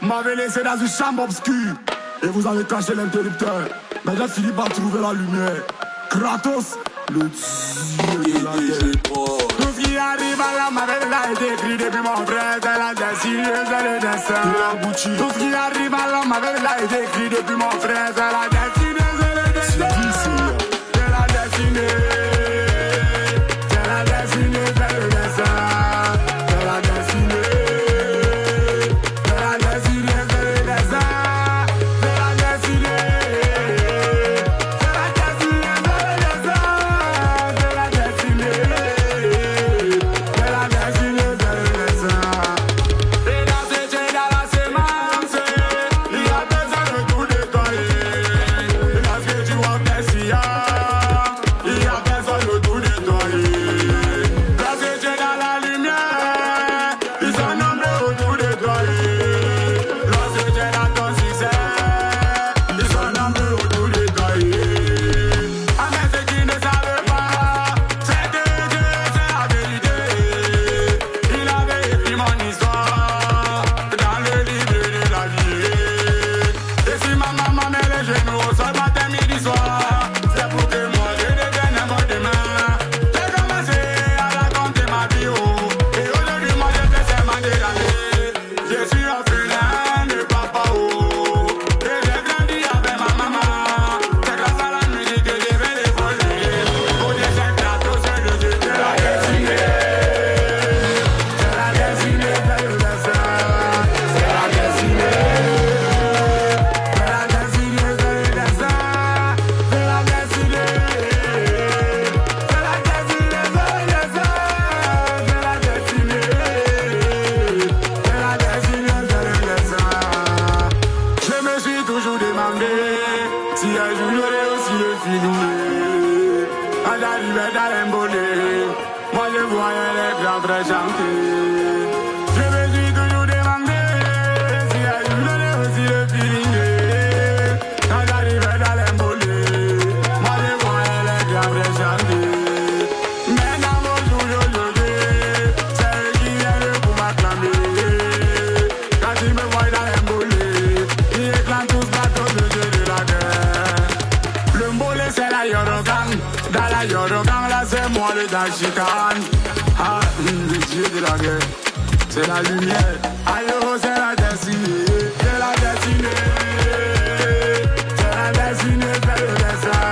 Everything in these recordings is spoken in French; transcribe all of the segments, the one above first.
m'avez laissé dans une chambre obscure et vous avez caché l'interrupteur. Mais j'ai fini par trouver la lumière. Kratos, le dieu de la terre. Tout ce qui arrive à la m'avait là été écrit depuis mon frère. C'est la destinée, c'est le destin. Tout ce qui arrive à la m'avait là été écrit depuis mon frère. C'est la destinée, c'est le destin. C'est la destinée. C'est la destinée, c'est le destin. C'est la destinée. C'est la destinée, c'est le destin. C'est la destinée. C'est la destinée, c'est le destin. C'est la destinée. C'est la destinée, c'est le destin. Et dans ce jeu, dans la sémence, il y a besoin de tout nettoyer. Et dans ce que tu vois, Messia, il y a besoin de tout nettoyer. Dans ce jeu, dans la lumière, ils sont nombreux au tout nettoyer. Dans ce jeu, dans ton succès, ils sont nombreux au tout nettoyer. Ah, mais ceux qui ne savent pas, c'est que Dieu, c'est la vérité. Il avait écrit mon histoire dans le livre de la vie. Et si ma maman met les genoux au sol matin, midi, soir, c'est pour que moi je devienne un bon demain. J'ai commencé à raconter ma vie, oh. Et aujourd'hui moi je fais seulement des années. Je suis orphelin de papa, oh. Et j'ai grandi avec ma maman. C'est grâce à la musique que je vais évoluer. Pour des éclatos, c'est le jeu de la destinée. C'est la destinée, c'est le destin. C'est la destinée. C'est la destinée, c'est le destin. C'est la destinée. C'est la destinée, c'est le destin. C'est la destinée. C'est la destinée, c'est le destin. Je me suis toujours demandé si un jour j'aurais aussi le filou. Quand j'arrivais dans l'embolé, moi je voyais les grands frères chanter. Je me suis toujours demandé si un jour j'aurais aussi le feeling. Quand j'arrivais dans l'embolé, moi je voyais les grands frères chanter. Mais dans mon jour d'aujourd'hui, c'est eux qui viennent pour m'acclamer. Quand ils me voient dans l'embolé, ils réclament tous bateaux de jeu de la guerre. Le mbolé c'est la Yorogan. Dans la Yorogan là c'est moi le Dachikan. Ah, le dieu de la guerre. C'est la lumière. Ayo c'est la destinée. C'est la destinée. C'est la destinée, c'est le destin.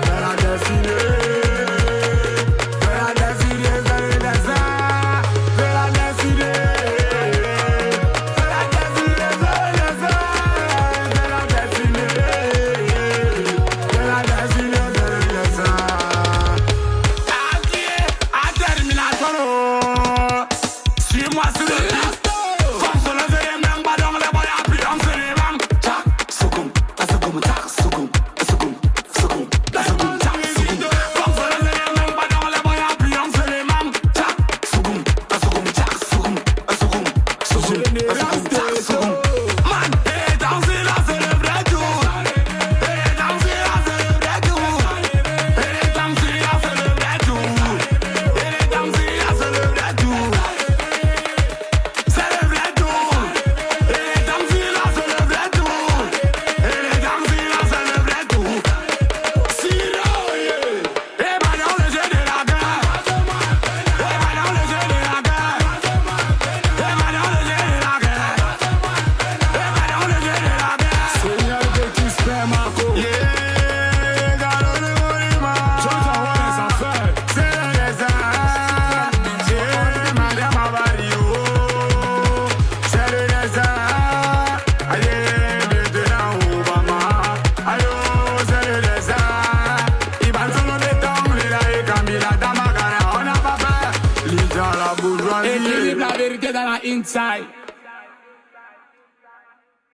C'est la destinée. C'est la destinée, c'est le destin. C'est la destinée. C'est la destinée, c'est le destin. C'est la destinée. C'est la destinée, c'est le destin. À termination, suis-moi sur le piste. Comme sur le zéro, même pas dans les boys, puis on se les vend. Tchak, soukoum, asoukoum, tchak, soukoum, asoukoum, soukoum, asoukoum, tchak, soukoum. Comme sur le zéro, même pas dans les boys, puis on se les vend. Tchak, soukoum, asoukoum, tchak, soukoum, asoukoum, soukoum, asoukoum, tchak, soukoum. Man, et danser là, c'est le vrai tour. Et danser là, c'est le vrai tour. Et danser là, c'est le vrai tour. Et danser là, c'est le vrai tour. C'est le vrai tour. Et danser là, c'est le vrai tour. Et danser là, c'est le vrai tour. Silo, yeah. Et bah dans le jeu de la guerre. Et bah dans le jeu de la guerre. Et bah dans le jeu de la guerre. Et bah dans le jeu de la guerre. Seigneur de qui se fait Marco. Yeah, garo de Morima. Chota ouais, ça fait. C'est le destin. C'est madame Avario. C'est le destin. Allez, maintenant Obama. Ayo, c'est le destin. Iban solo béton, Lila et Camila Damagara. On n'a pas fait. Lisa la bourgeoisie. Équilibre la vérité dans la inside.